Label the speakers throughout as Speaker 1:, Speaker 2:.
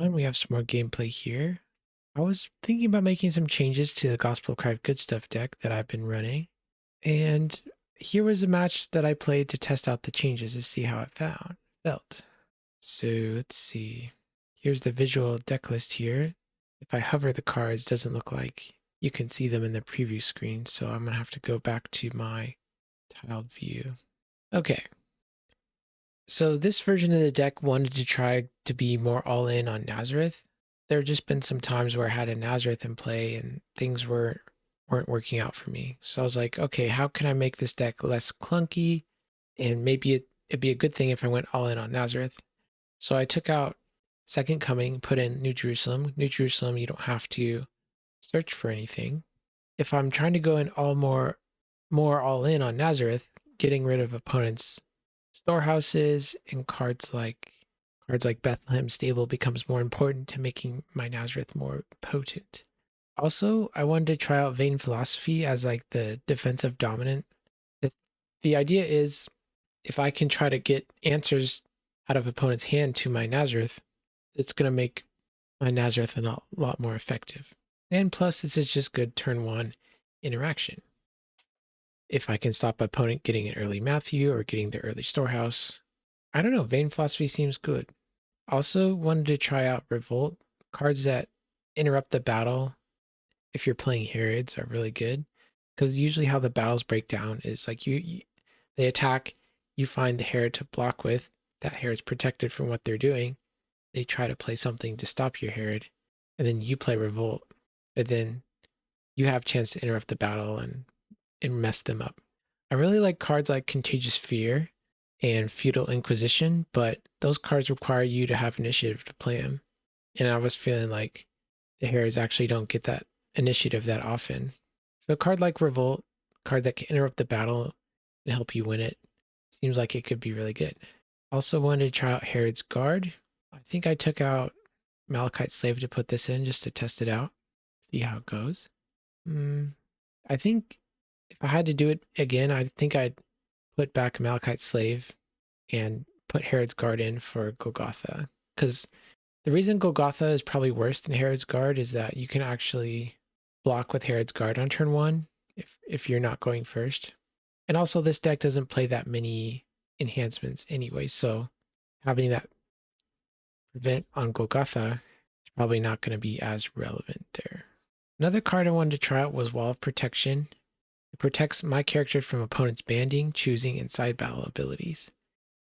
Speaker 1: And we have some more gameplay here. I was thinking about making some changes to the Gospel of Christ Goodstuff deck that I've been running. And here was a match that I played to test out the changes to see how it felt. So let's see. Here's the visual deck list here. If I hover the cards, it doesn't look like you can see them in the preview screen. So I'm going to have to go back to my tiled view. Okay. So this version of the deck wanted to try to be more all in on Nazareth. There have just been some times where I had a Nazareth in play and things weren't working out for me. So I was like, okay, how can I make this deck less clunky? And maybe it'd be a good thing if I went all in on Nazareth. So I took out Second Coming, put in New Jerusalem. New Jerusalem, you don't have to search for anything. If I'm trying to go in more all in on Nazareth, getting rid of opponents' storehouses and cards like Bethlehem Stable becomes more important to making my Nazareth more potent. Also, I wanted to try out Vain Philosophy as like the defensive dominant. The idea is if I can try to get answers out of opponent's hand to my Nazareth, it's going to make my Nazareth a lot more effective. And plus, this is just good turn one interaction. If I can stop opponent getting an early Matthew or getting the early storehouse, I don't know, Vain Philosophy seems good. Also wanted to try out Revolt. Cards that interrupt the battle if you're playing Herods are really good. Because usually how the battles break down is like they attack, you find the Herod to block with, that Herod's protected from what they're doing. They try to play something to stop your Herod, and then you play Revolt, but then you have a chance to interrupt the battle and mess them up. I really like cards like Contagious Fear and Feudal Inquisition, but those cards require you to have initiative to play them. And I was feeling like the Herods actually don't get that initiative that often. So a card like Revolt, a card that can interrupt the battle and help you win it, seems like it could be really good. Also wanted to try out Herod's Guard. I think I took out Malachite Slave to put this in just to test it out, see how it goes. I think if I had to do it again, I think I'd put back Malachite Slave and put Herod's Guard in for Golgotha. Because the reason Golgotha is probably worse than Herod's Guard is that you can actually block with Herod's Guard on turn one if you're not going first. And also this deck doesn't play that many enhancements anyway, so having that prevent on Golgotha is probably not going to be as relevant there. Another card I wanted to try out was Wall of Protection. It protects my character from opponents' banding, choosing, and side battle abilities.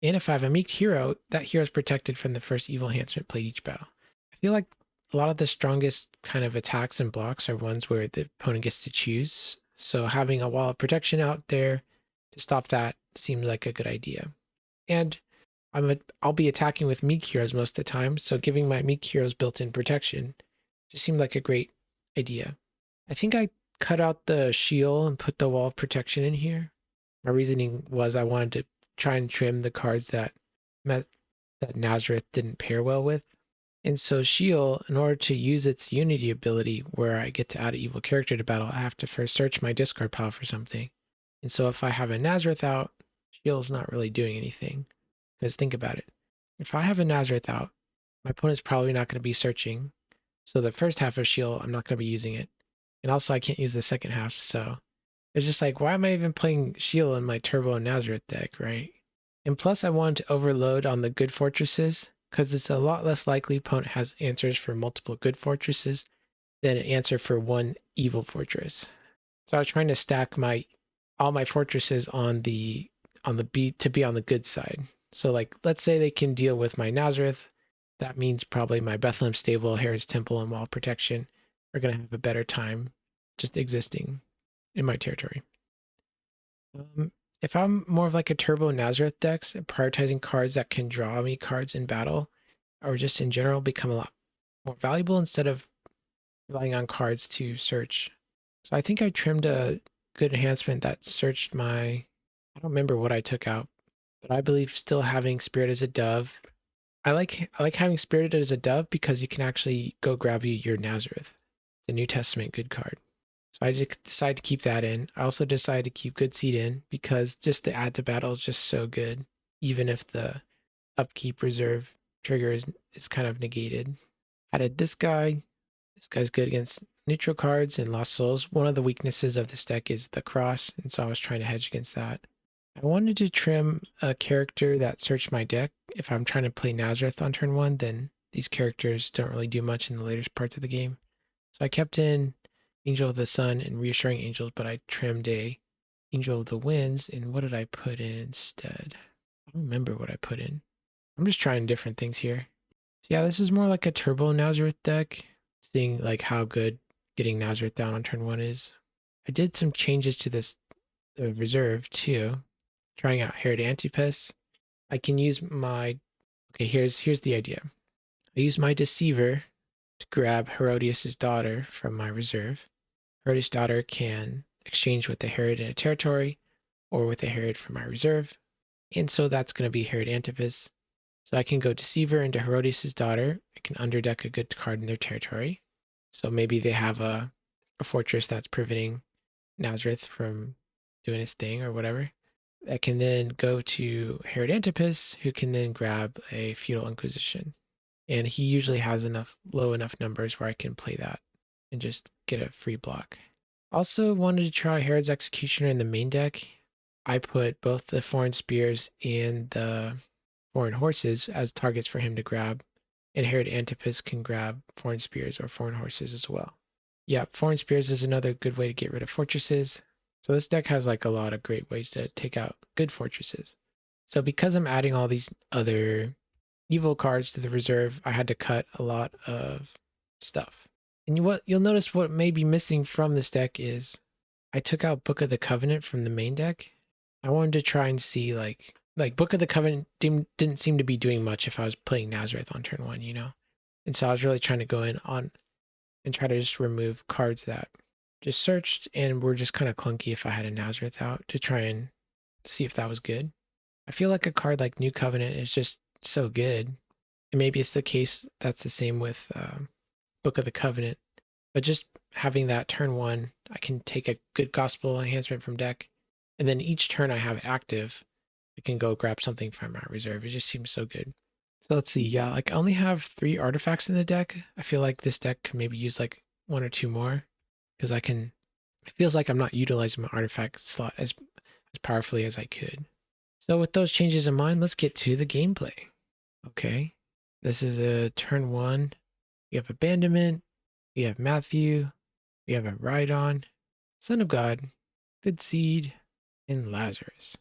Speaker 1: And if I have a meek hero, that hero is protected from the first evil enhancement played each battle. I feel like a lot of the strongest kind of attacks and blocks are ones where the opponent gets to choose. So having a Wall of Protection out there to stop that seems like a good idea. And I'll be attacking with meek heroes most of the time, so giving my meek heroes built-in protection just seemed like a great idea. I think I cut out the shield and put the Wall of Protection in here. My reasoning was I wanted to try and trim the cards that Nazareth didn't pair well with. And so shield, in order to use its unity ability where I get to add an evil character to battle, I have to first search my discard pile for something. And so if I have a Nazareth out, shield's not really doing anything. Because think about it. If I have a Nazareth out, my opponent's probably not going to be searching. So the first half of shield, I'm not going to be using it. And also I can't use the second half, so it's just like, why am I even playing shield in my Turbo and Nazareth deck, right? And plus I wanted to overload on the good fortresses, because it's a lot less likely opponent has answers for multiple good fortresses than an answer for one evil fortress. So I was trying to stack all my fortresses on the beat to be on the good side. So like, let's say they can deal with my Nazareth. That means probably my Bethlehem Stable, Herod's Temple, and Wall Protection are going to have a better time just existing in my territory. If I'm more of like a Turbo Nazareth deck, prioritizing cards that can draw me cards in battle, or just in general become a lot more valuable instead of relying on cards to search. So I think I trimmed a good enhancement that searched I don't remember what I took out, but I believe still having Spirit as a Dove. I like having Spirit as a Dove because you can actually go grab your Nazareth. It's a New Testament good card. So I just decided to keep that in. I also decided to keep Good Seed in because just the add to battle is just so good, even if the upkeep reserve trigger is kind of negated. Added this guy. This guy's good against neutral cards and lost souls. One of the weaknesses of this deck is the cross, and so I was trying to hedge against that. I wanted to trim a character that searched my deck. If I'm trying to play Nazareth on turn 1, then these characters don't really do much in the later parts of the game. So I kept in Angel of the Sun and Reassuring Angels, but I trimmed a Angel of the Winds, and what did I put in instead? I don't remember what I put in. I'm just trying different things here. So yeah, this is more like a Turbo Nazareth deck, seeing like how good getting Nazareth down on turn 1 is. I did some changes to this reserve too, trying out Herod Antipas. I can use my, okay, here's the idea. I use my Deceiver to grab Herodias' daughter from my reserve. Herodias' daughter can exchange with the Herod in a territory or with a Herod from my reserve. And so that's going to be Herod Antipas. So I can go Deceiver into Herodias' daughter. I can underdeck a good card in their territory. So maybe they have a fortress that's preventing Nazareth from doing his thing or whatever. I can then go to Herod Antipas, who can then grab a Feudal Inquisition. And he usually has low enough numbers where I can play that and just get a free block. Also wanted to try Herod's Executioner in the main deck. I put both the Foreign Spears and the Foreign Horses as targets for him to grab, and Herod Antipas can grab Foreign Spears or Foreign Horses as well. Yeah, Foreign Spears is another good way to get rid of fortresses. So this deck has like a lot of great ways to take out good fortresses. So because I'm adding all these other evil cards to the reserve, I had to cut a lot of stuff. And what you'll notice what may be missing from this deck is I took out Book of the Covenant from the main deck. I wanted to try and see like Book of the Covenant didn't seem to be doing much if I was playing Nazareth on turn 1, you know? And so I was really trying to go in on and try to just remove cards that just searched and were just kind of clunky if I had a Nazareth out to try and see if that was good. I feel like a card like New Covenant is just so good. And maybe it's the case that's the same with Book of the Covenant. But just having that turn 1, I can take a good gospel enhancement from deck. And then each turn I have it active, I can go grab something from my reserve. It just seems so good. So let's see. Yeah, like I only have 3 artifacts in the deck. I feel like this deck could maybe use like 1 or 2 more because it feels like I'm not utilizing my artifact slot as powerfully as I could. So with those changes in mind, let's get to the gameplay. Okay, this is a turn 1. We have Abandonment, we have Matthew, we have a Ride-On, Son of God, Good Seed, and Lazarus.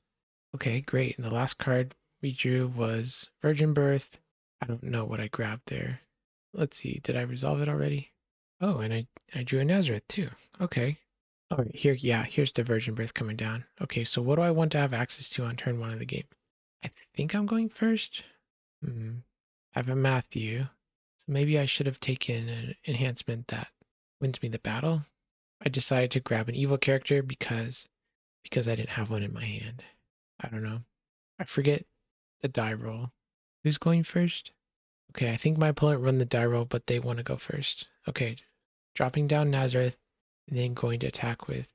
Speaker 1: Okay, great. And the last card we drew was Virgin Birth. I don't know what I grabbed there. Let's see, did I resolve it already? Oh, and I drew a Nazareth too. Okay. All right, here's the Virgin Birth coming down. Okay, so what do I want to have access to on turn 1 of the game? I think I'm going first. I have a Matthew. So maybe I should have taken an enhancement that wins me the battle. I decided to grab an evil character because I didn't have one in my hand. I don't know. I forget the die roll. Who's going first? Okay, I think my opponent run the die roll, but they want to go first. Okay, dropping down Nazareth, and then going to attack with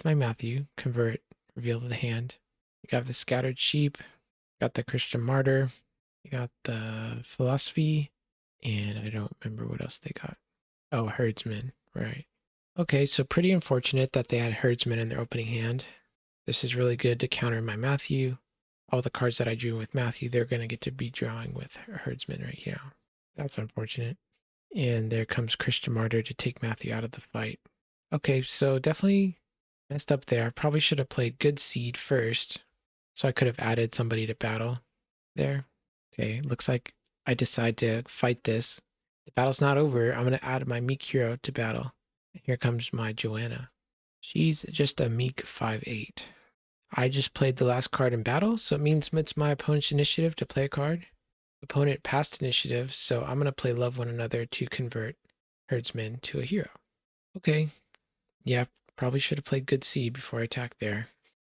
Speaker 1: my Matthew, convert, reveal the hand. You got the Scattered Sheep, got the Christian Martyr, you got the Philosophy, and I don't remember what else they got. Oh, Herdsman, right. Okay, so pretty unfortunate that they had Herdsman in their opening hand. This is really good to counter my Matthew. All the cards that I drew with Matthew, they're going to get to be drawing with Herdsman right now. That's unfortunate. And there comes Christian Martyr to take Matthew out of the fight. Okay, so definitely messed up there. I probably should have played Good Seed first, so I could have added somebody to battle there. Okay, looks like I decide to fight this. The battle's not over. I'm going to add my meek hero to battle. Here comes my Joanna. She's just a meek 5/8. I just played the last card in battle, so it means it's my opponent's initiative to play a card. Opponent passed initiative, so I'm going to play Love One Another to convert Herdsman to a hero. Okay, yeah, probably should have played Good Seed before I attacked there.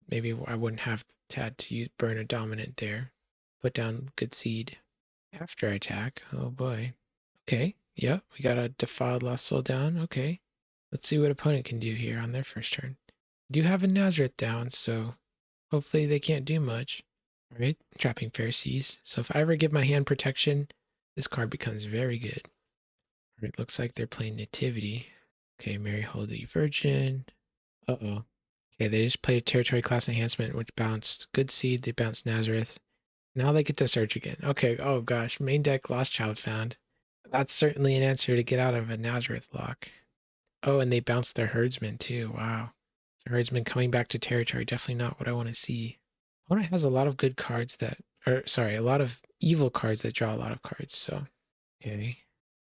Speaker 1: Maybe I wouldn't have had to burn a dominant there. Put down Good Seed after I attack. Oh boy. Okay, yeah, we got a Defiled Lost Soul down. Okay, let's see what opponent can do here on their first turn. I do have a Nazareth down, so hopefully they can't do much. All right, trapping Pharisees. So if I ever give my hand protection, this card becomes very good. It looks like they're playing Nativity. Okay, Mary Holy Virgin. Uh-oh. Okay, they just played Territory Class Enhancement, which bounced Good Seed. They bounced Nazareth. Now they get to search again. Okay, oh gosh. Main deck, Lost Child found. That's certainly an answer to get out of a Nazareth lock. Oh, and they bounced their Herdsman too. Wow. The Herdsman coming back to Territory. Definitely not what I want to see. Opponent has a lot of good cards that, or sorry, a lot of evil cards that draw a lot of cards. So, okay.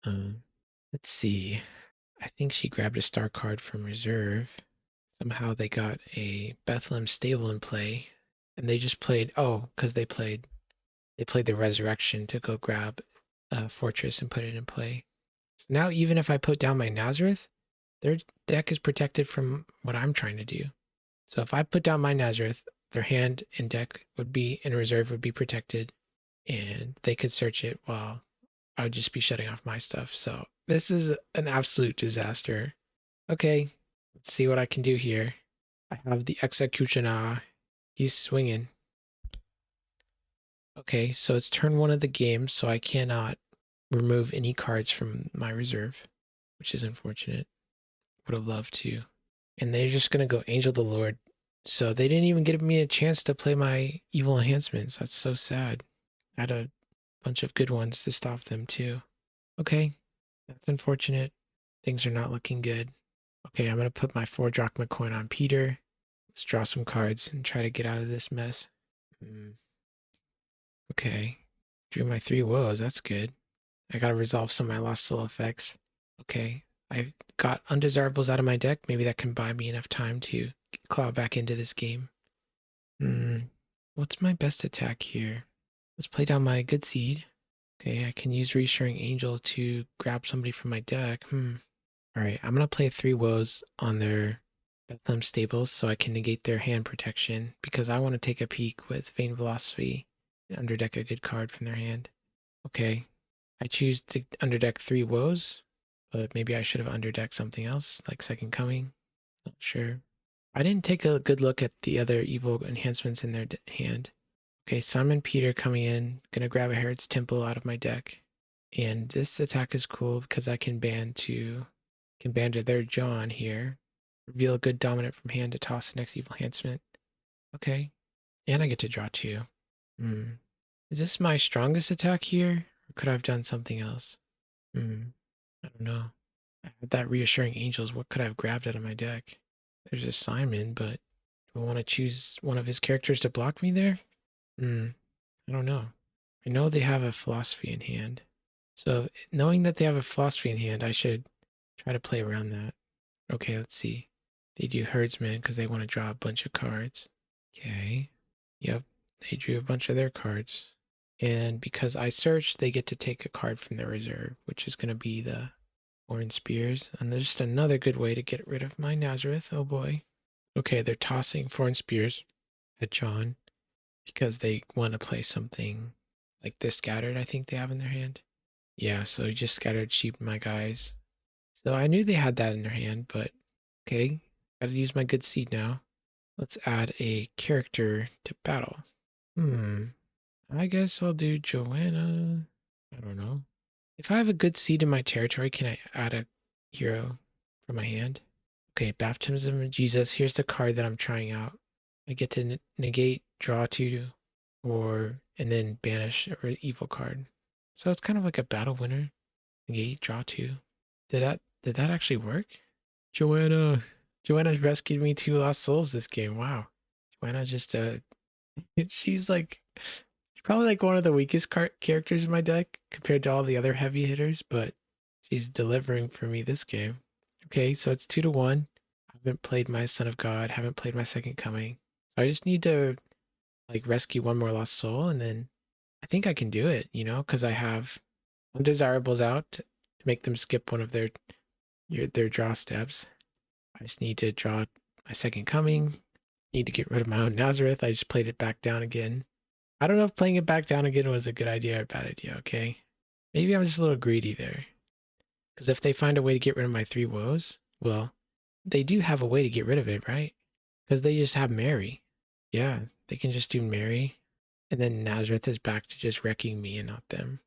Speaker 1: Let's see. I think she grabbed a star card from reserve. Somehow they got a Bethlehem Stable in play, and they just played. Oh, because they played the Resurrection to go grab a Fortress and put it in play. So now even if I put down my Nazareth, their deck is protected from what I'm trying to do. So if I put down my Nazareth, their hand and deck would be in reserve, would be protected, and they could search it while I would just be shutting off my stuff. So this is an absolute disaster. Okay, let's see what I can do here. I have the Executioner. He's swinging. Okay, so it's turn 1 of the game, so I cannot remove any cards from my reserve, which is unfortunate. Would have loved to. And they're just going to go Angel the Lord. So they didn't even give me a chance to play my evil enhancements. That's so sad. I had a bunch of good ones to stop them too. Okay, that's unfortunate. Things are not looking good. Okay, I'm going to put my 4 drachma coin on Peter. Let's draw some cards and try to get out of this mess. Okay, drew my 3 woes. That's good. I got to resolve some of my lost soul effects. Okay, I've got undesirables out of my deck. Maybe that can buy me enough time to claw back into this game. What's my best attack here? Let's play down my good seed. Okay, I can use Reassuring Angel to grab somebody from my deck. Alright, I'm going to play 3 woes on their Bethlehem Stables so I can negate their hand protection because I want to take a peek with Vain Philosophy and underdeck a good card from their hand. Okay, I choose to underdeck 3 woes, but maybe I should have underdecked something else, like Second Coming. Not sure. I didn't take a good look at the other evil enhancements in their hand. Okay, Simon Peter coming in. Gonna grab a Herod's Temple out of my deck. And this attack is cool because I can ban to their John here. Reveal a good dominant from hand to toss the next evil enhancement. Okay. And I get to draw 2. Is this my strongest attack here? Or could I have done something else? I don't know. I had that Reassuring Angels. What could I have grabbed out of my deck? There's a Simon, but do I want to choose one of his characters to block me there? I don't know. I know they have a Philosophy in hand. So knowing that they have a Philosophy in hand, I should try to play around that. Okay, let's see. They do Herdsman because they want to draw a bunch of cards. Okay. Yep, they drew a bunch of their cards. And because I searched, they get to take a card from their reserve, which is going to be the Orange Spears. And there's just another good way to get rid of my Nazareth. Oh boy. Okay, they're tossing Foreign Spears at John because they want to play something like this Scattered, I think they have in their hand. Yeah, so he just Scattered Sheep, my guys. So I knew they had that in their hand, but okay, gotta use my good seed now. Let's add a character to battle. I guess I'll do Joanna. I don't know. If I have a good seed in my territory, can I add a hero from my hand? Okay, Baptism of Jesus. Here's the card that I'm trying out. I get to negate, draw 2, and then banish an evil card. So it's kind of like a battle winner. Negate, draw 2. Did that actually work? Joanna's rescued me 2 lost souls this game. Wow. Joanna just she's probably like one of the weakest characters in my deck compared to all the other heavy hitters, but she's delivering for me this game. Okay, so it's 2-1. I haven't played my Son of God, haven't played my Second Coming. So I just need to like rescue 1 more lost soul, and then I think I can do it, because I have undesirables out to make them skip one of their draw steps. I just need to draw my Second Coming. Need to get rid of my own Nazareth. I just played it back down again. I don't know if playing it back down again was a good idea or a bad idea, okay? Maybe I'm just a little greedy there. Because if they find a way to get rid of my 3 woes, well, they do have a way to get rid of it, right? Because they just have Mary. Yeah, they can just do Mary. And then Nazareth is back to just wrecking me and not them.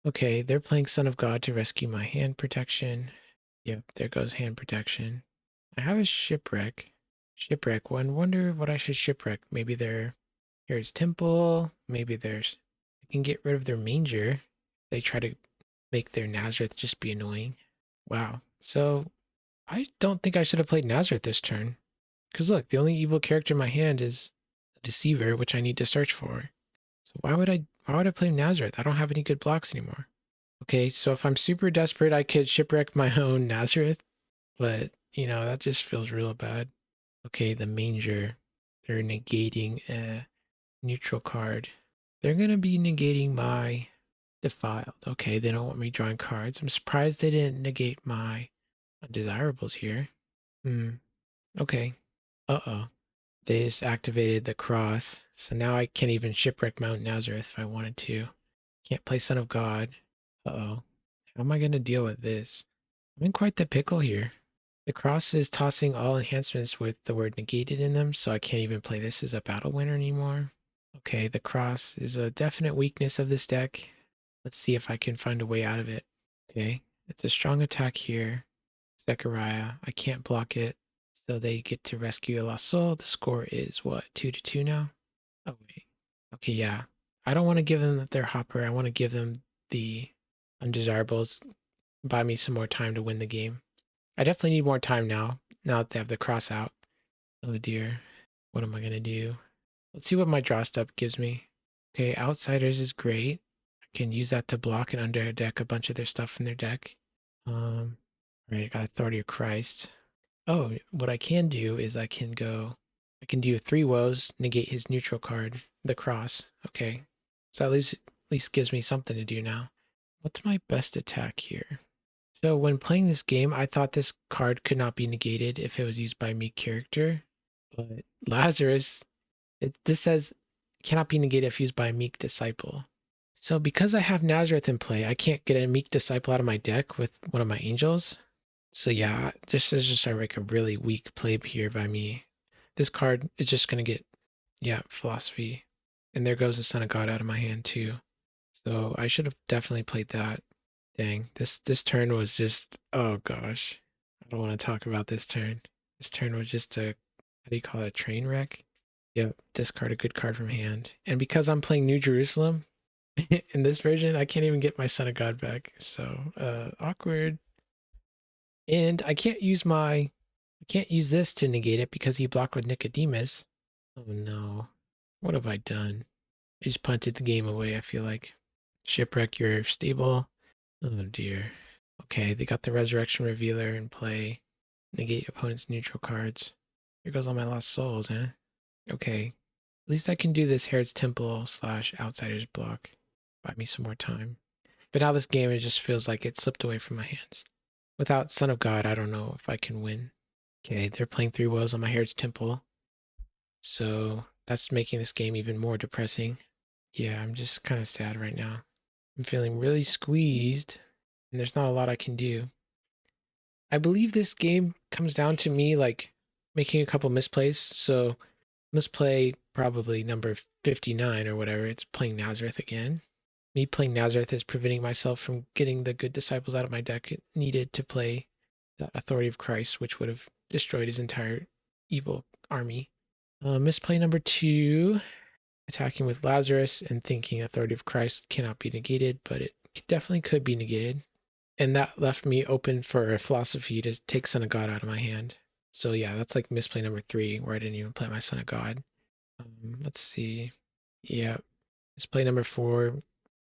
Speaker 1: Okay, they're playing Son of God to rescue my hand protection. Yep, there goes hand protection. I have a shipwreck. Shipwreck one. Wonder what I should shipwreck. Maybe here's temple. Maybe I can get rid of their manger. They try to make their Nazareth just be annoying. Wow. So I don't think I should have played Nazareth this turn. Because look, the only evil character in my hand is the Deceiver, which I need to search for. So why would I play Nazareth? I don't have any good blocks anymore. Okay, so if I'm super desperate, I could shipwreck my own Nazareth, but that just feels real bad. Okay, the Manger. They're negating a neutral card. They're gonna be negating my Defiled. Okay, they don't want me drawing cards. I'm surprised they didn't negate my undesirables here. Okay. Uh-oh. They just activated the cross. So now I can't even shipwreck Mount Nazareth if I wanted to. Can't play Son of God. Uh-oh. How am I going to deal with this? I'm in quite the pickle here. The cross is tossing all enhancements with the word negated in them, so I can't even play this as a battle winner anymore. Okay, the cross is a definite weakness of this deck. Let's see if I can find a way out of it. Okay, it's a strong attack here. Zechariah, I can't block it. So they get to rescue a lost soul. The score is what, 2-2 now? Oh, wait. Okay, yeah. I don't want to give them their hopper. I want to give them the undesirables. Buy me some more time to win the game. I definitely need more time now that they have the cross out. Oh dear. What am I going to do? Let's see what my draw step gives me. Okay, Outsiders is great. I can use that to block and under deck a bunch of their stuff in their deck. Right, I got Authority of Christ. Oh, what I can do is I can do 3 woes, negate his neutral card, the cross. Okay, so at least gives me something to do now. What's my best attack here? So when playing this game, I thought this card could not be negated if it was used by a meek character, but Lazarus, this says cannot be negated if used by a meek disciple. So because I have Nazareth in play, I can't get a meek disciple out of my deck with one of my angels. So yeah, this is just like a really weak play here by me. This card is just gonna get, yeah, philosophy. And there goes the Son of God out of my hand too. So I should have definitely played that. Dang, this turn was just, oh gosh. I don't want to talk about this turn. This turn was just a, how do you call it, a train wreck? Yep, discard a good card from hand. And because I'm playing New Jerusalem in this version, I can't even get my Son of God back. So, awkward. And I can't use this to negate it because he blocked with Nicodemus. Oh no. What have I done? I just punted the game away, I feel like. Shipwreck your stable. Oh dear. Okay, they got the Resurrection Revealer in play. Negate opponent's neutral cards. Here goes all my lost souls, huh? Okay. At least I can do this Herod's Temple / Outsiders block. Buy me some more time. But now this game, it just feels like it slipped away from my hands. Without Son of God, I don't know if I can win. Okay, they're playing 3 woes on my Herod's Temple. So that's making this game even more depressing. Yeah, I'm just kind of sad right now. I'm feeling really squeezed, and there's not a lot I can do. I believe this game comes down to me like making a couple misplays. So misplay probably number 59 or whatever. It's playing Nazareth again. Me playing Nazareth is preventing myself from getting the good disciples out of my deck needed to play that Authority of Christ, which would have destroyed his entire evil army. Misplay number 2, attacking with Lazarus and thinking Authority of Christ cannot be negated, but it definitely could be negated. And that left me open for a philosophy to take Son of God out of my hand. So yeah, that's like misplay number 3, where I didn't even play my Son of God. Let's see. Yeah, misplay number 4,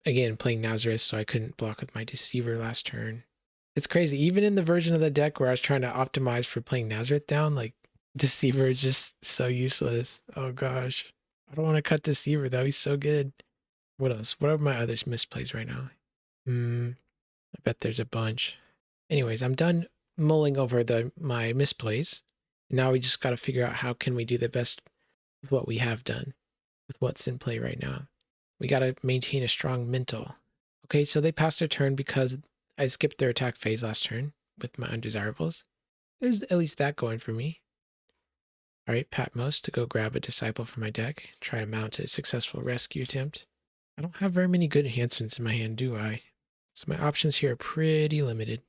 Speaker 1: again, playing Nazareth, so I couldn't block with my Deceiver last turn. It's crazy. Even in the version of the deck where I was trying to optimize for playing Nazareth down, like, Deceiver is just so useless. Oh gosh. I don't want to cut Deceiver though. He's so good. What else? What are my other misplays right now? I bet there's a bunch. Anyways, I'm done mulling over my misplays. Now we just got to figure out how can we do the best with what we have done, with what's in play right now. We got to maintain a strong mental. Okay, so they passed their turn because I skipped their attack phase last turn with my undesirables. There's at least that going for me. All right, Patmos to go grab a disciple from my deck, try to mount a successful rescue attempt. I don't have very many good enhancements in my hand, do I? So my options here are pretty limited.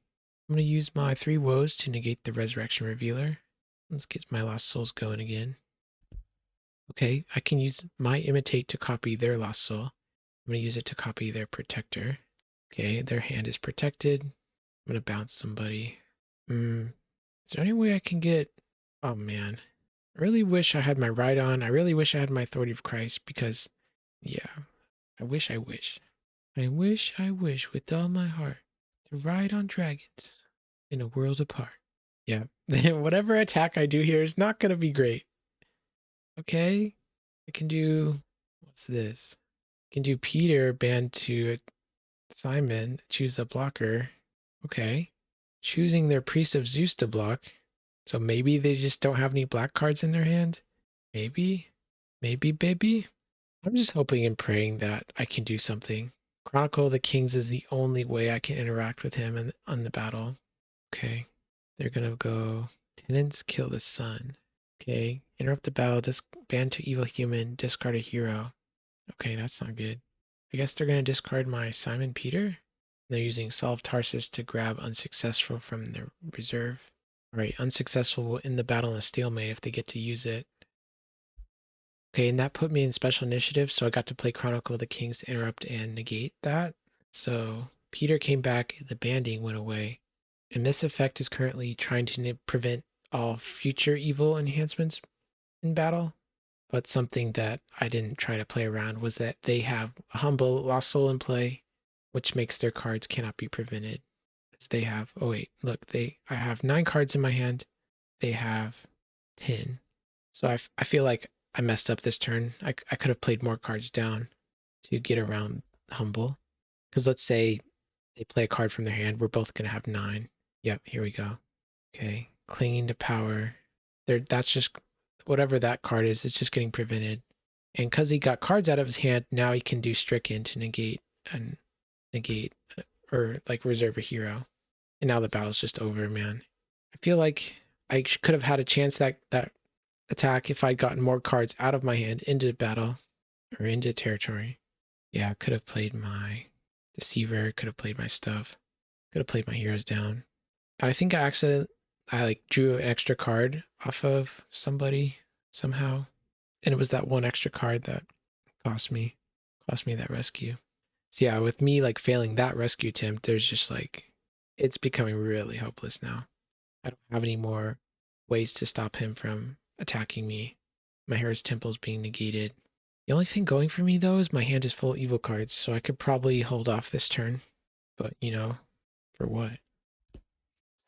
Speaker 1: I'm going to use my 3 Woes to negate the Resurrection Revealer. Let's get my Lost Souls going again. Okay, I can use my Imitate to copy their Lost Soul. I'm going to use it to copy their Protector. Okay, their hand is protected. I'm going to bounce somebody. Is there any way I can get... Oh, man. I really wish I had my Ride On. I really wish I had my Authority of Christ because, yeah, I wish. I wish with all my heart to ride on dragons in a world apart. Yeah, whatever attack I do here is not going to be great. Okay, I can do... What's this? I can do Peter band to Simon, choose a blocker. Okay. Choosing their Priest of Zeus to block. So maybe they just don't have any black cards in their hand? Maybe? Maybe, baby? I'm just hoping and praying that I can do something. Chronicle of the Kings is the only way I can interact with him on the battle. Okay. They're gonna go... Tenants kill the sun. Okay. Interrupt the battle, ban to evil human, discard a hero. Okay, that's not good. I guess they're gonna discard my Simon Peter? They're using Solve Tarsus to grab unsuccessful from their reserve. Alright, unsuccessful will end the battle in a stalemate if they get to use it. Okay, and that put me in special initiative, so I got to play Chronicle of the Kings to interrupt and negate that. So Peter came back, the banding went away. And this effect is currently trying to prevent all future evil enhancements in battle. But something that I didn't try to play around was that they have a Humble Lost Soul in play, which makes their cards cannot be prevented. Because they have, oh wait, look, I have 9 cards in my hand. They have 10. So I feel like I messed up this turn. I could have played more cards down to get around Humble. Because let's say they play a card from their hand, we're both going to have 9. Yep, here we go. Okay, Clinging to Power. That's just, whatever that card is, it's just getting prevented. And because he got cards out of his hand, now he can do Stricken to negate, or like reserve a hero. And now the battle's just over, man. I feel like I could have had a chance that attack if I'd gotten more cards out of my hand into battle or into territory. Yeah, I could have played my Deceiver, could have played my stuff, could have played my heroes down. I think I like drew an extra card off of somebody somehow. And it was that one extra card that cost me that rescue. So yeah, with me like failing that rescue attempt, there's just like, it's becoming really hopeless now. I don't have any more ways to stop him from attacking me. My Herod's Temple is being negated. The only thing going for me though is my hand is full of evil cards, so I could probably hold off this turn. But you know, for what?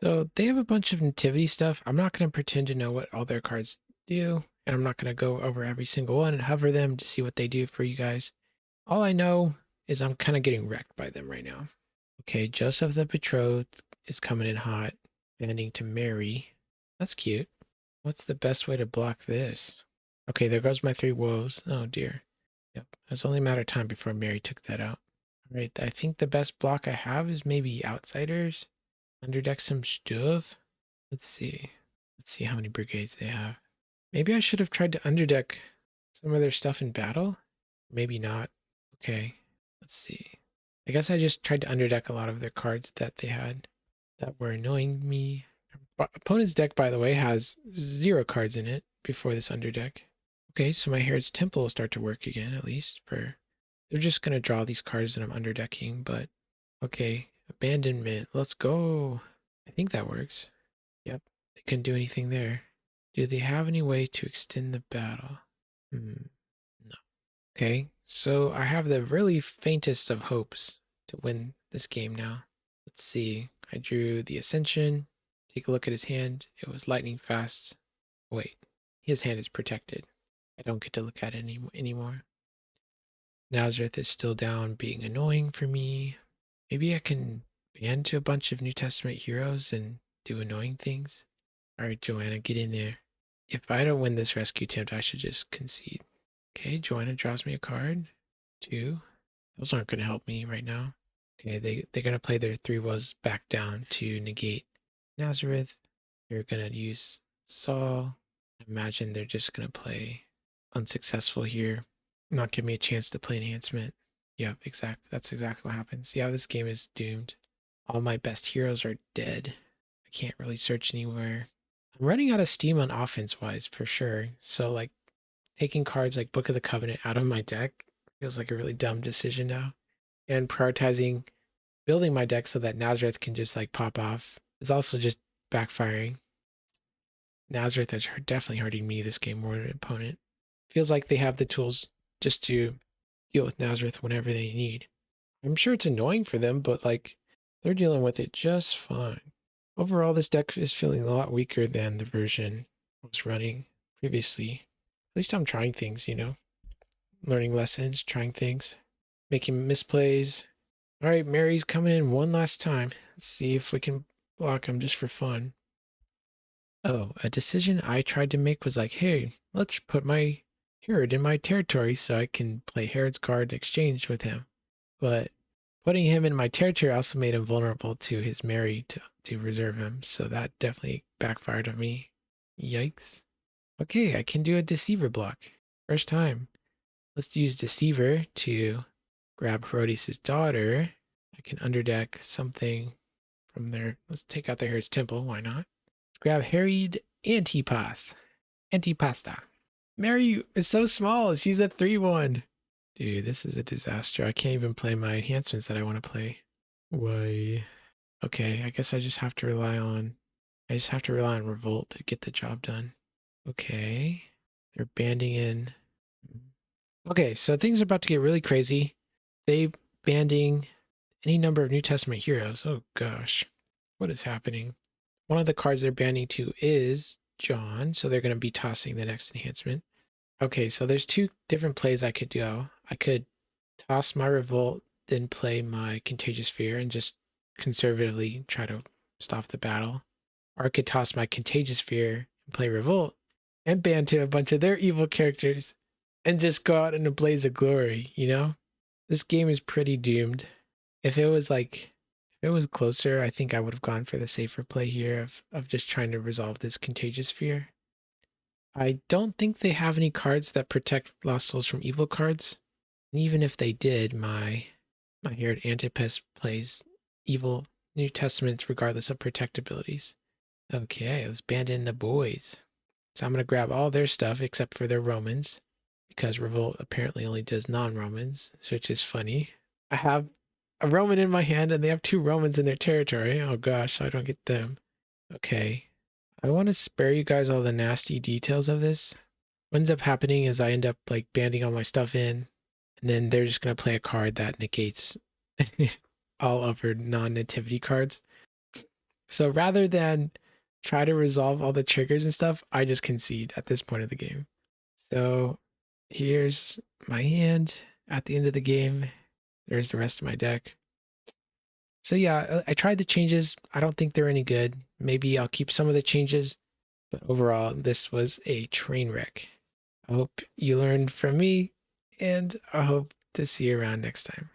Speaker 1: So they have a bunch of nativity stuff. I'm not going to pretend to know what all their cards do, and I'm not going to go over every single one and hover them to see what they do for you guys. All I know is I'm kind of getting wrecked by them right now. Okay, Joseph the Betrothed is coming in hot, banding to Mary. That's cute. What's the best way to block this? Okay, there goes my 3 Woes. Oh dear. Yep, it was only a matter of time before Mary took that out. All right, I think the best block I have is maybe Outsiders. Underdeck some stuff. Let's see. Let's see how many brigades they have. Maybe I should have tried to underdeck some of their stuff in battle. Maybe not. Okay, let's see. I guess I just tried to underdeck a lot of their cards that they had that were annoying me. Opponent's deck, by the way, has 0 cards in it before this underdeck. Okay, so my Herod's Temple will start to work again, at least. They're just going to draw these cards that I'm underdecking, but okay. Abandonment. Let's go. I think that works. Yep. They couldn't do anything there. Do they have any way to extend the battle? No. Okay. So I have the really faintest of hopes to win this game now. Let's see. I drew the Ascension. Take a look at his hand. It was lightning fast. Wait. His hand is protected. I don't get to look at it anymore. Nazareth is still down, being annoying for me. Maybe I can band to a bunch of New Testament heroes and do annoying things. All right, Joanna, get in there. If I don't win this rescue attempt, I should just concede. Okay, Joanna draws me a card. 2. Those aren't going to help me right now. Okay, they're going to play their 3 Woes back down to negate Nazareth. They're going to use Saul. I imagine they're just going to play unsuccessful here. Not give me a chance to play enhancement. Yep, exactly. That's exactly what happens. Yeah, this game is doomed. All my best heroes are dead. I can't really search anywhere. I'm running out of steam on offense wise for sure. So like taking cards like Book of the Covenant out of my deck feels like a really dumb decision now. And prioritizing building my deck so that Nazareth can just like pop off is also just backfiring. Nazareth is definitely hurting me this game more than an opponent. Feels like they have the tools just to deal with Nazareth whenever they need. I'm sure it's annoying for them, but like they're dealing with it just fine. Overall, this deck is feeling a lot weaker than the version I was running previously. At least I'm trying things, learning lessons, trying things, making misplays. All right, Mary's coming in one last time. Let's see if we can block him just for fun. Oh, a decision I tried to make was like, hey, let's put my Herod in my territory so I can play Herod's card exchange with him. But putting him in my territory also made him vulnerable to his Mary to reserve him. So that definitely backfired on me. Yikes. Okay, I can do a Deceiver block. First time. Let's use Deceiver to grab Herodias' daughter. I can underdeck something from there. Let's take out the Herod's Temple. Why not? Let's grab Herod Antipasta. Mary is so small. She's a 3/1. Dude, this is a disaster. I can't even play my enhancements that I want to play. Why? Okay, I guess I just have to rely on Revolt to get the job done. Okay. They're banding in. Okay, so things are about to get really crazy. They banding any number of New Testament heroes. Oh gosh. What is happening? One of the cards they're banding to is John, so they're going to be tossing the next enhancement. Okay, so there's two different plays I could go. I could toss my Revolt, then play my Contagious Fear and just conservatively try to stop the battle. Or I could toss my Contagious Fear and play Revolt and ban to a bunch of their evil characters and just go out in a blaze of glory, This game is pretty doomed. If it was closer, I think I would have gone for the safer play here of just trying to resolve this Contagious Fear. I don't think they have any cards that protect Lost Souls from evil cards. And even if they did, my Herod Antipas plays evil New Testaments regardless of protect abilities. Okay, let's band in the boys. So I'm going to grab all their stuff except for their Romans, because Revolt apparently only does non-Romans, which is funny. I have a Roman in my hand and they have 2 Romans in their territory. Oh gosh, I don't get them. Okay. I want to spare you guys all the nasty details of this. What ends up happening is I end up like banding all my stuff in, and then they're just going to play a card that negates all of her non-nativity cards. So rather than try to resolve all the triggers and stuff, I just concede at this point of the game. So here's my hand at the end of the game. There's the rest of my deck. So yeah, I tried the changes. I don't think they're any good. Maybe I'll keep some of the changes, but overall, this was a train wreck. I hope you learned from me, and I hope to see you around next time.